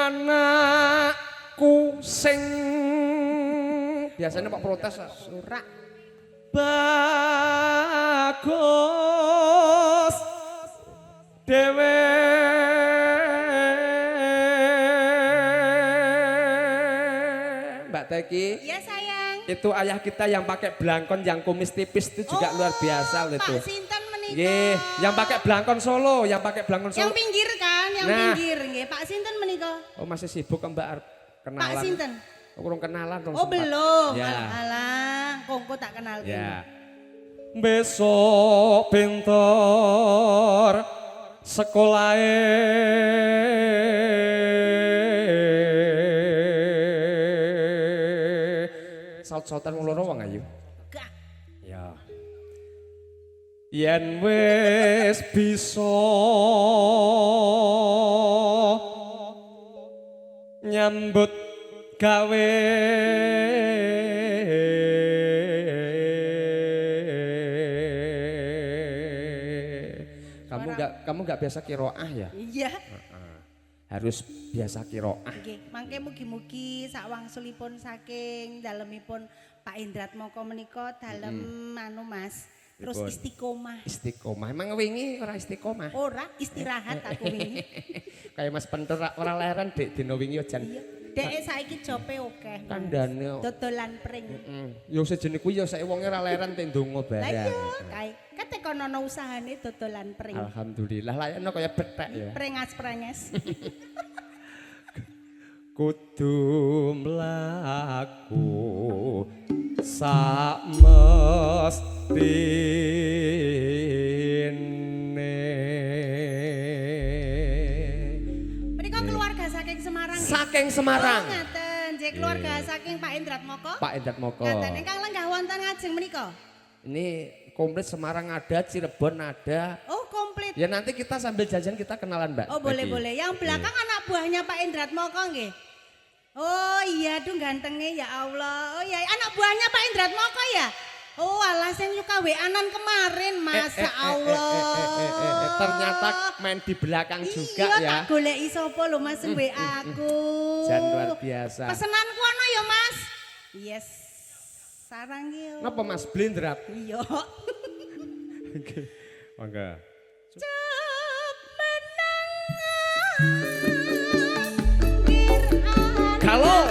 anakku sing biasanya Pak protes surak bagus dewe Mbak Teki. Iya sayang. Itu ayah kita yang pakai belangkon yang kumis tipis itu juga luar biasa loh itu. Pak Sinten menikah. Nggih, yang pakai belangkon Solo, yang pakai belangkon Solo. Yang pinggir kan, yang pinggir nggih. Pak Sinten menikah. Oh masih sibuk kan Mbak arep kenalan. Pak Sinten. Kurang kenalan dong. Oh belum. Ya. Alah, kongko tak kenal. Ya. Besok pinter saut-sautan wong loro wong ayu. Gak. Ya. Yen wis bisa nyambut gawe kamu nggak biasa kiroah ya? Iya. Harus biasa kiroah. Nggih, mangke mugi-mugi sak wangsulipun saking dalemipun Pak Indrat Moko menika dalem anu Mas. Terus istiqomah. Istiqomah. Emang wingi ora istiqomah? Ora, istirahat aku wingi. Kayak Mas Pentur ora leran Dek dina wingi jan. Iya. Dek saiki jope akeh. Kandhane. Dodolan pring. Yo sejenis kuwi yo saiki wonge ora leran te ndonga barang. Lah iya, kae kate kono ana usahane dodolan pring. Alhamdulillah layakno kaya bethek ya. Prengas-prenges. Kudu mlaku sak mestine. Menika keluarga saking Semarang. Saking Semarang. Oh, ngaten, nggih keluarga saking Pak Indrat Moko. Pak Indrat Moko. Ngaten ingkang lenggah wonten ngajeng menika. Ini komplit Semarang ada, Cirebon ada. Oh, komplit. Ya nanti kita sambil jajan kita kenalan Mbak. Oh, boleh-boleh. Yang belakang anak buahnya Pak Indrat Moko nggih. Oh iya, aduh gantengnya ya Allah. Oh iya, anak buahnya Pak Indrat Moko ya. Oh alah sing suka WA-an kemarin, Masya Allah. Ternyata main di belakang juga iya, ya. Tak goleki sapa lho Mas sing WA aku. Jan luar biasa. Pesenanku ana ya Mas. Yes. Sarang yo. Napa Mas blindrat? Iya. Oke. Mangga. Kalau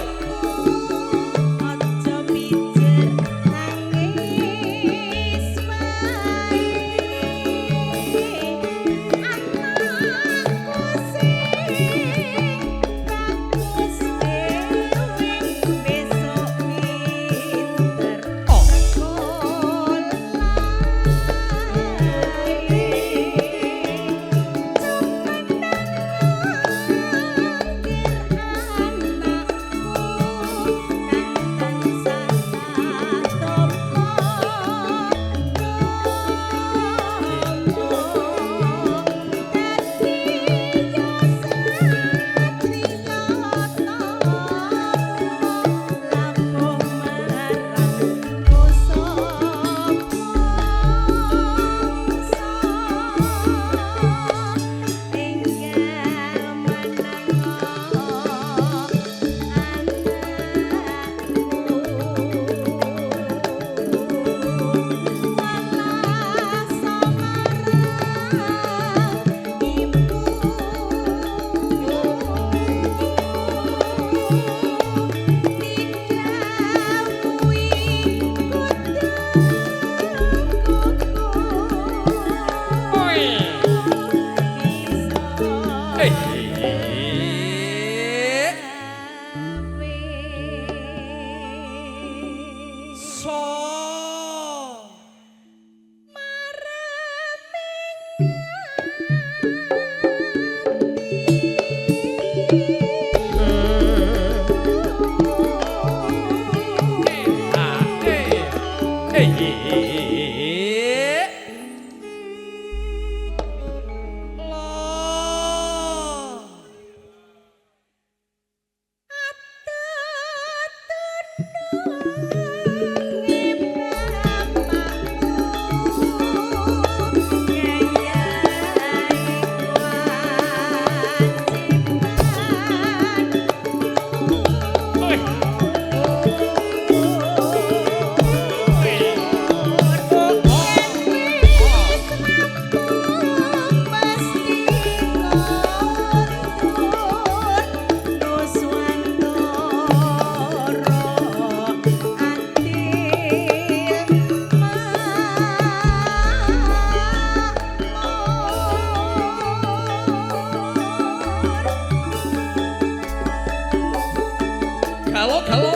galo-galo.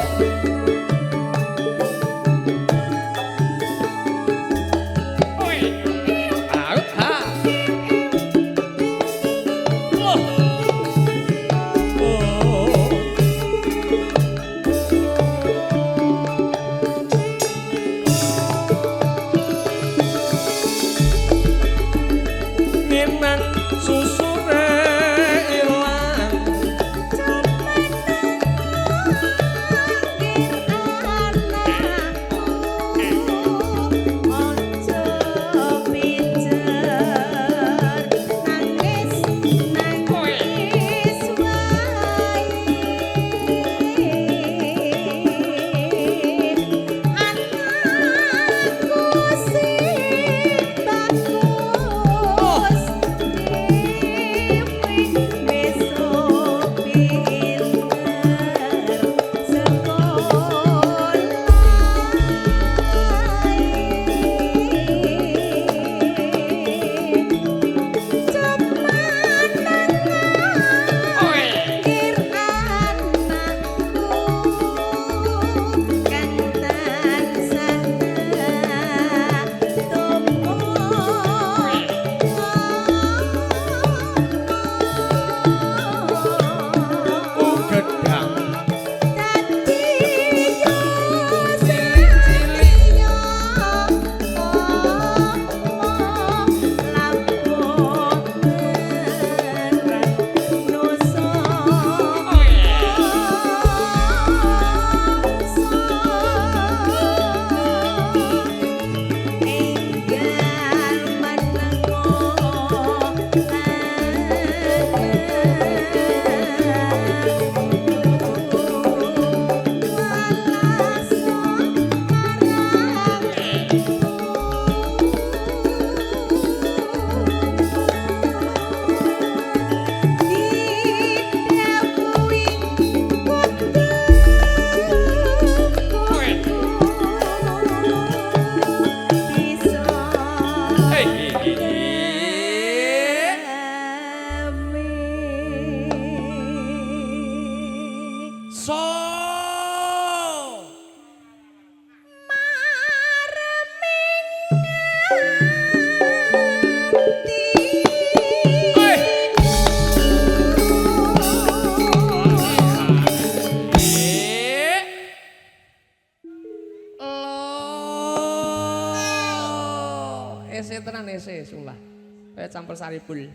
Oi. Ah, ha. Oh. Oh. Memang susure ilang ese tenan ese sulah. Kayak campur saripul.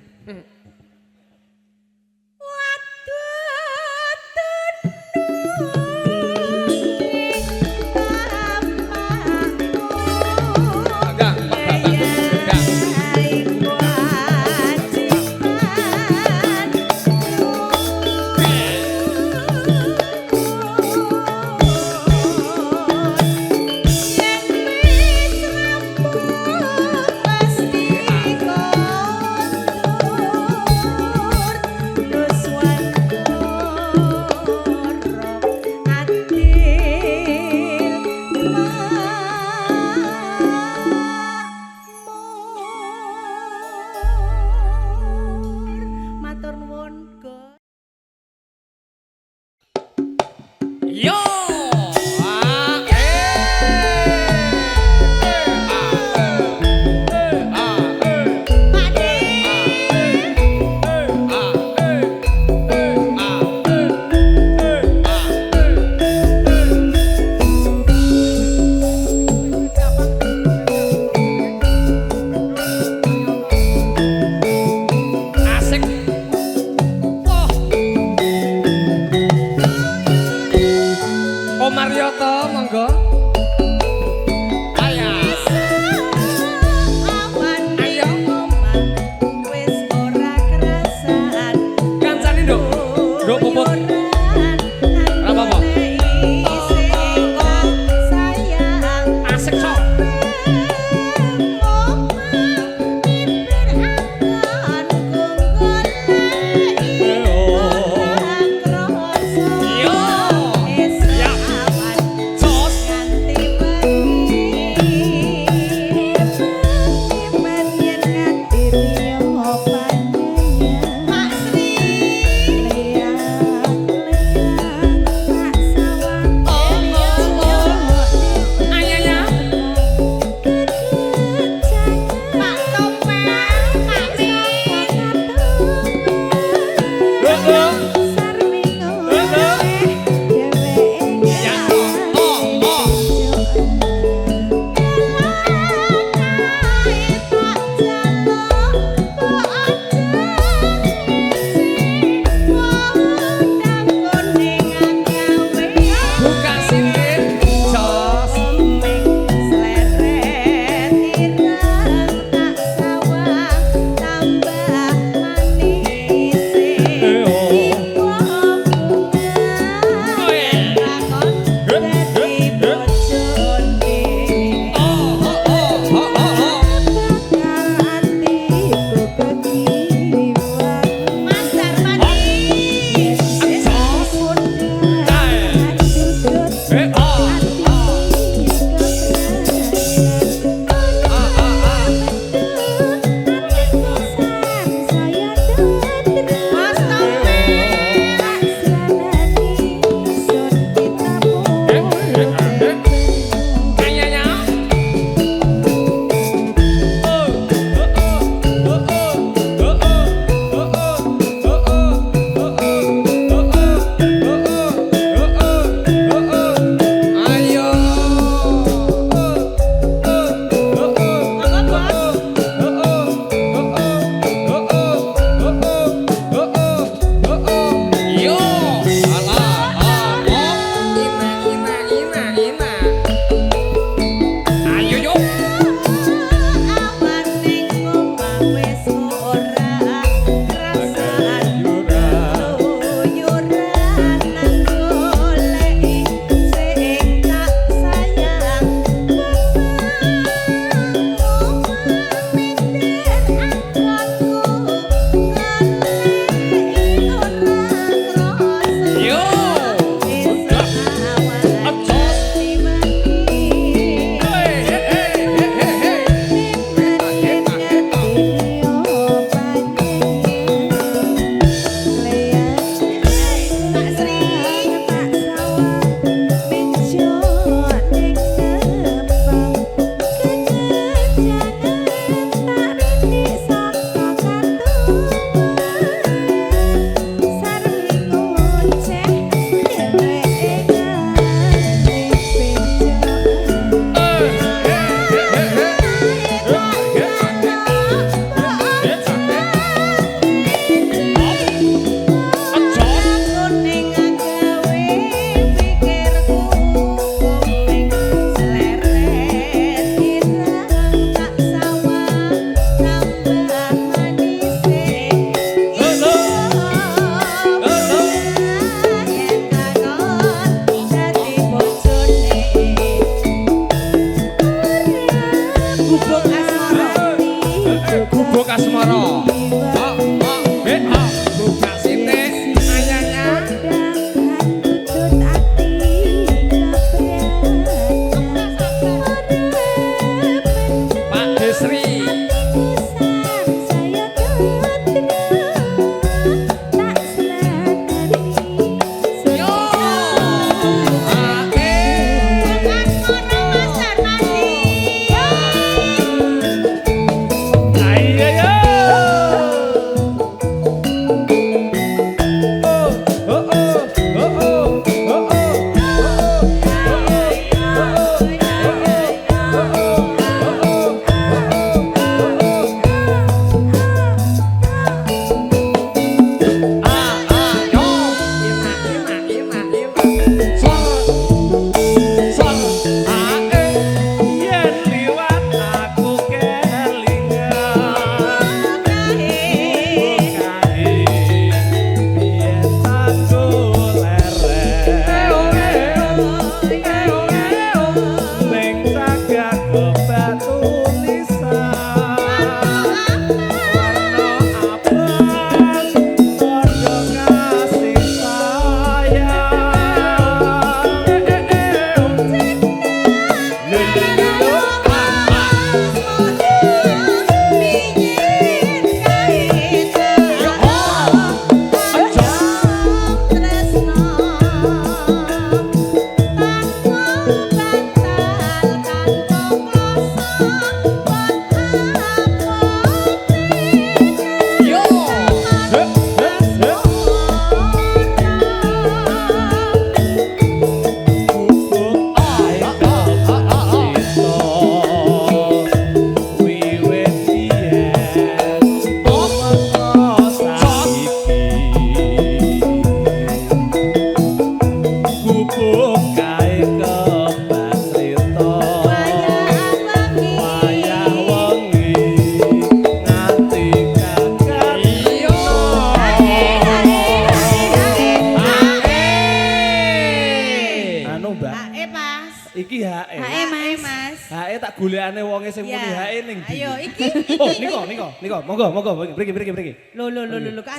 Iki hae. Hae, Mas. Mas. Hae tak golekane wonge sing Ya. muni hae ning ndi. Ayo iki. Oh, niko. Monggo, mriki. Lho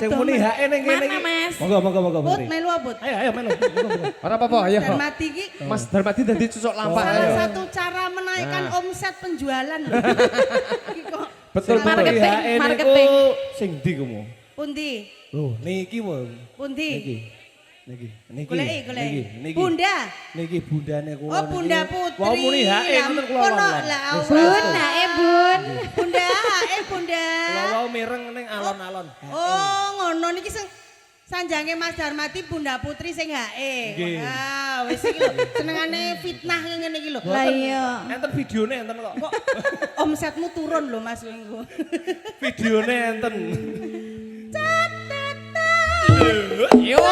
Sing muni hae ning kene iki. Mana, Mas? Monggo. Put mriki. melu Put. Ayo melu. Monggo. Ora apa-apa, ayo. Dan mati iki Mas Darmadi dadi cucuk lampah. salah ayo. satu cara menaikkan omset penjualan lho. Iki kok Betul, salah- betul. Marketing. Marketing. Sing ndi kumu? Pundi? Loh, niki wae. Pundi? Niki. Goleki. Bunda. Niki bundane kula. Oh, Bunda Putri. Wong muni hae ngoten kula. Ono wong. lah Wis, Bun, wis. hae Bun. Bunda, Bunda. Kula wau mireng ning alon-alon. Oh, ngono niki sing sanjange Mas Darmadi Bunda Putri sing hae. Nggih. Ah, wis iki lho, senengane fitnah ngene iki lho. Lah iya. Enten videone enten kok. Kok omsetmu turun lho Mas Wingku. Videone enten. Yo.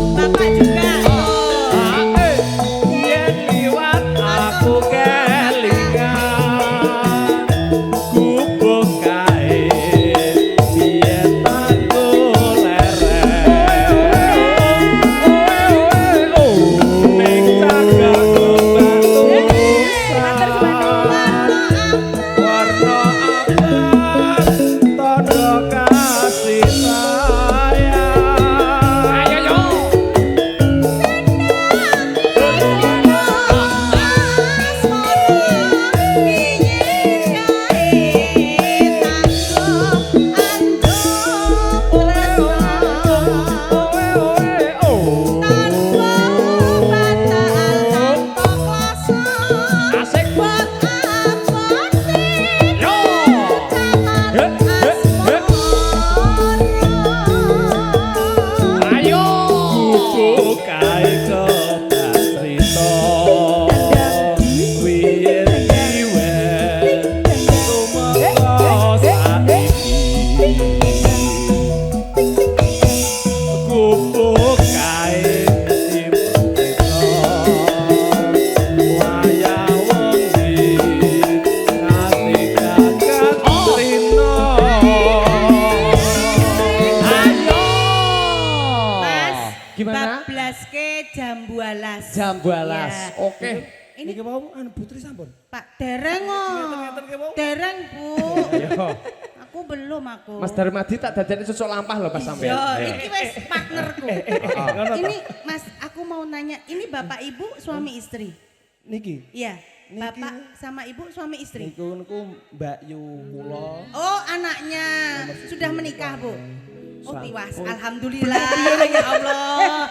Bapak juga. Gimana? Bablaske Jambu Alas. Jambu Alas. Iya. Oke. Ini Niki mau anu putri sampun. Pak dereng kok. Ngeten-ngeten ki mau. Dereng, Bu. Ayo. Aku belum aku. Mas Darmadi tak dadani cucuk lampah loh pas sampean. Yo, Ayo. iki wis partnerku. Ngono ta? Ini Mas, aku mau nanya, ini Bapak Ibu suami istri? Niki. Iya. Niki. Bapak sama Ibu suami istri? Niku Mbak Yu kula. Oh, anaknya sudah menikah, Bu. Oh, tiwas. Sampun. Alhamdulillah. Ya Allah.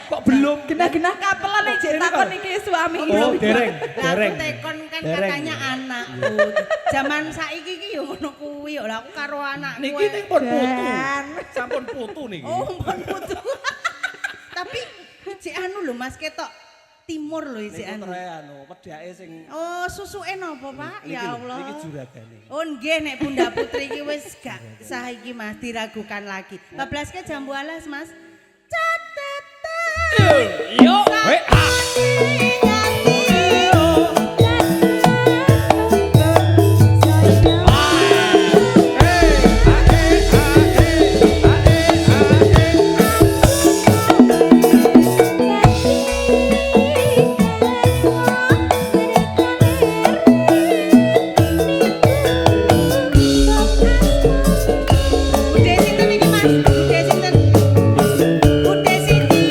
Kok belum? Genah-genah kapelan nih cek takon iki suami. Oh, dereng, Lah dereng. aku tekon kan Dereng. katanya anak, Bu. Zaman saiki iki yo ngono kuwi yo. Lah aku karo anakku. Niki ning pun putu. Dan. Sampun putu niki. Oh, pun putu. Tapi cek anu lho Mas ketok timur lho Niku cek anu. tre anu pedake sing Oh, susuke napa, Pak? niki Ya lho, Allah. Niki juragane. Oh nggih nek Bunda Putri iki wis gak sah iki Mas diragukan lagi. Bablaske Jambu Alas Mas. Catatan. Yo. Weh. Bude sinten iki Mas? Bude sinten? Bude Siti.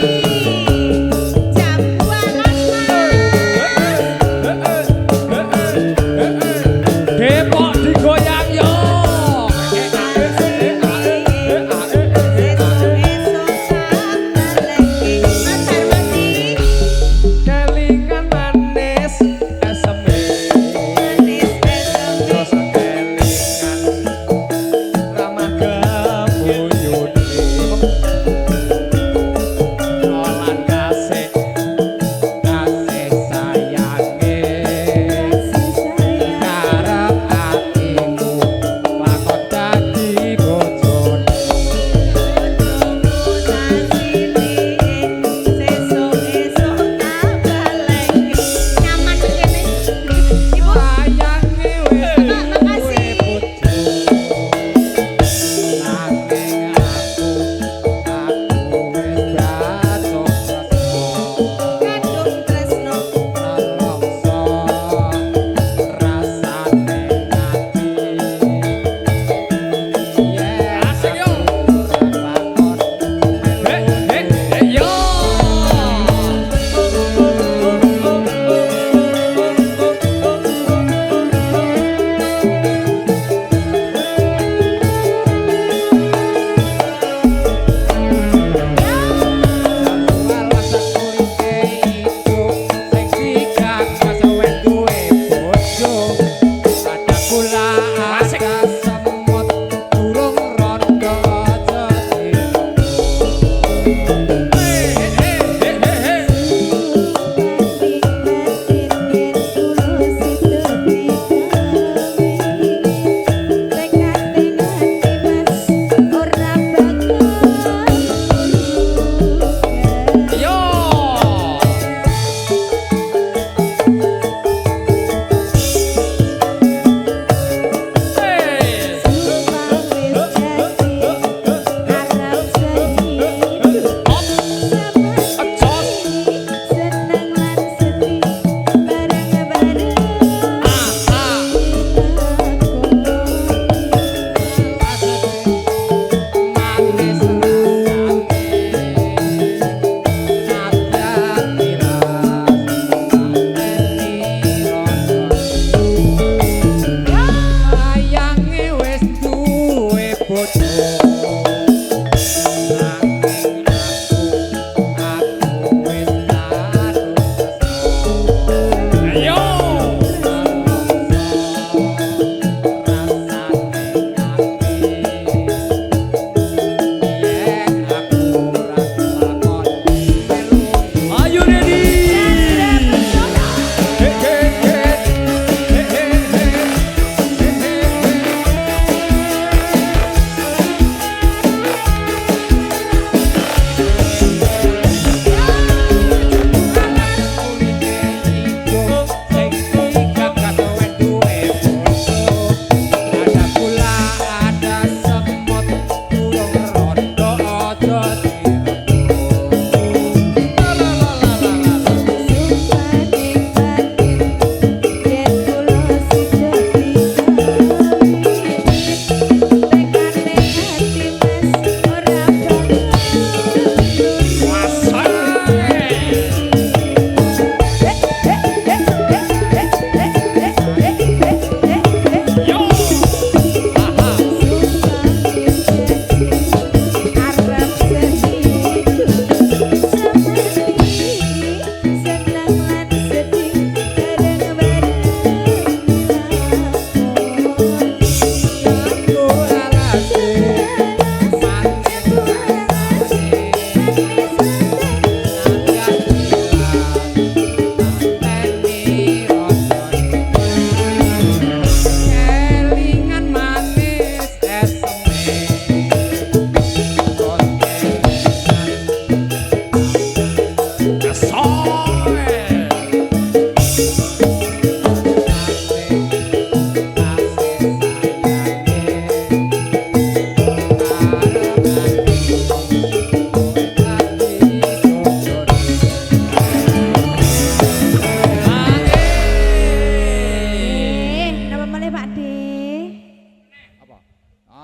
Jambu Alas Mas.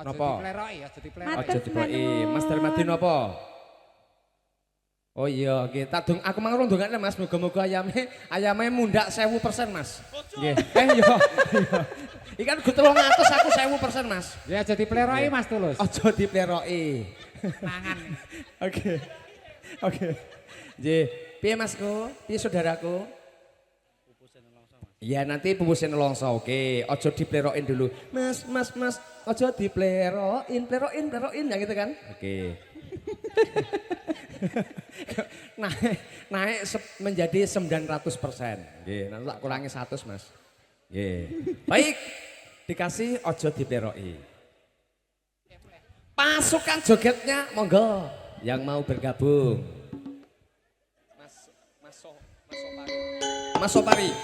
Napa? dipleroki, aja dipleroki. Aja dipleki. Mas Darmadi napa? Oh iya, nggih. Aku mangurung ndongakne Mas, muga-muga ayame mundak 1000% Mas. Nggih. Yo. Iki kan go 300 aku 1000% Mas. Ya aja dipleroki Mas Tulus. Aja dipleroki. Mangan. Oke. Oke. Nggih. Piye Masku? Piye saudaraku? Iya nanti pupusin nelongso, oke. Ojo diplerokin dulu. Mas, ojo diplerokin, plerokin, ya gitu kan? Oke. naik menjadi 900%. Oke, nanti tak kurangi 100 Mas. Oke. Baik, dikasih ojo diplerokin. Pasukan jogetnya, monggo. Yang mau bergabung. Mas Sopari. Mas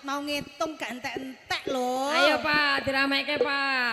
mau ngitung gak entek-entek lho. Ayo Pak, diramekke Pak.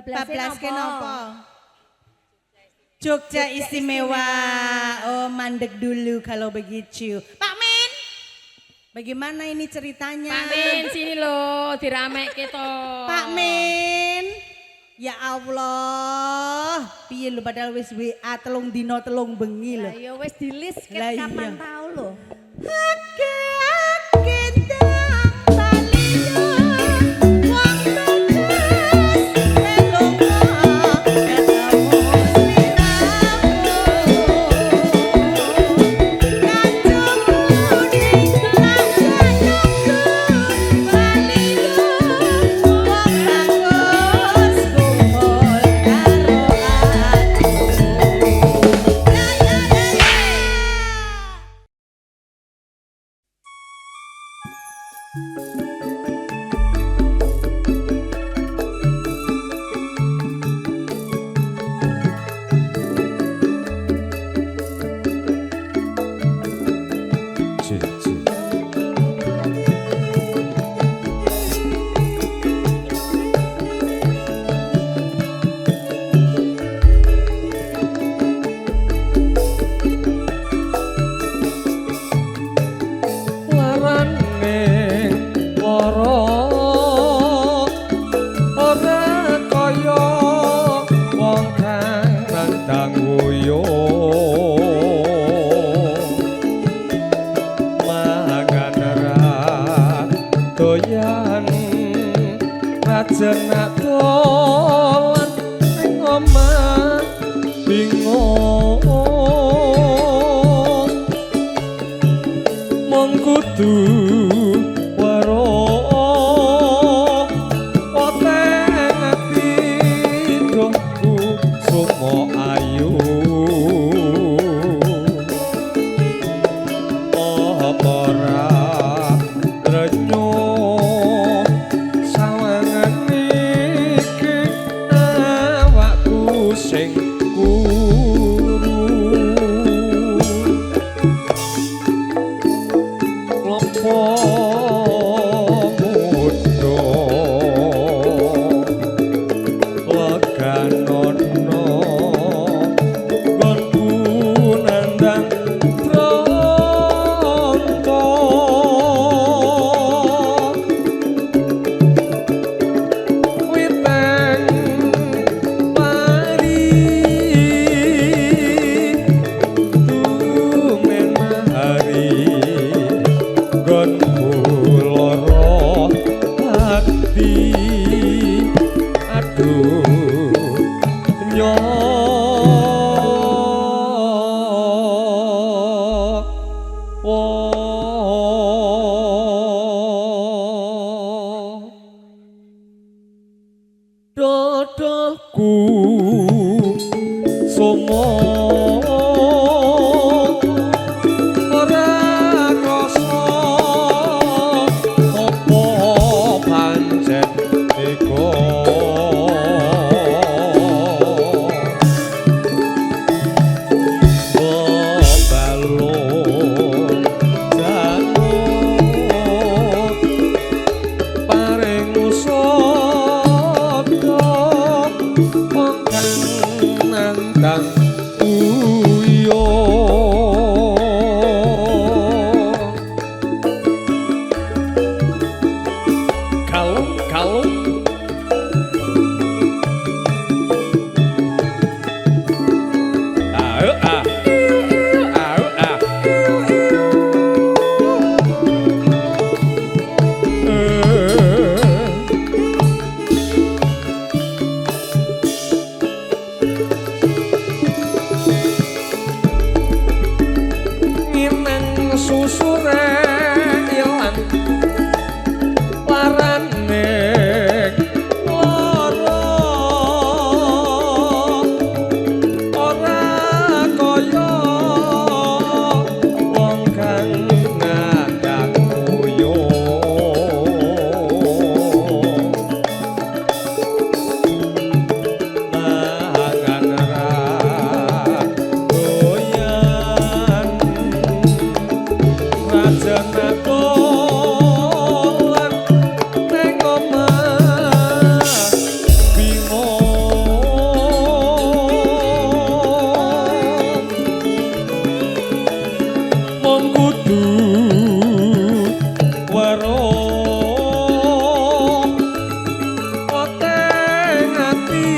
Bablas kenapa? Jogja istimewa. Oh, mandek dulu kalau begitu. Pak Men, bagaimana ini ceritanya? Pak Men, sini loh, diramekke to. Pak Men, ya Allah, piye lu padahal wis WA telung dino telung bengi lho. Lah ya wis di-list Lah iya. kapan tahu lho. Jenak dolan ning omah bingung mung kudu weruh poteng ati dohku sumo ayu apa ora renyo sing kuru klopo mudho leganono nggonku nandang pronto witeng pari tumen mahari gonku loro hati aduh dodoku somo ora krasa apa pancen eko nandang uyo kalung susure ilang larane lara ora kaya wong kang nandang uyo mangan ra goyan rajan adolan neng omah bingung mung kudu weruh oteng ati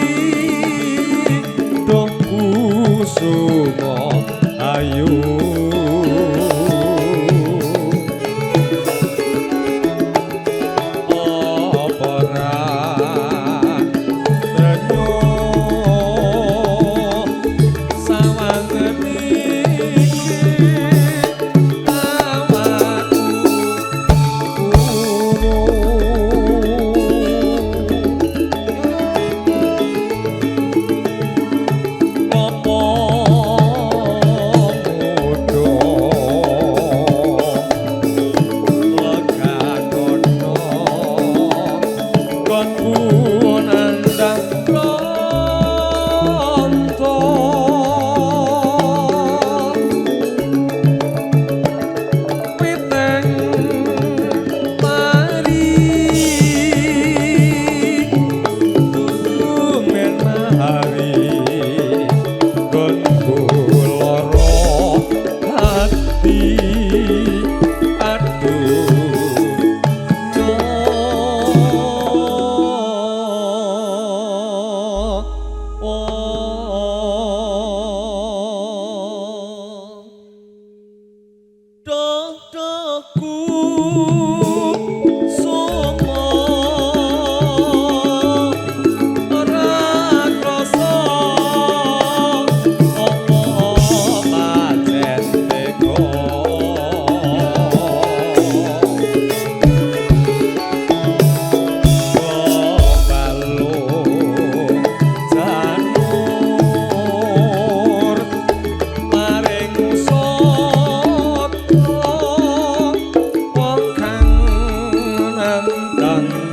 dong kusumo ayu done.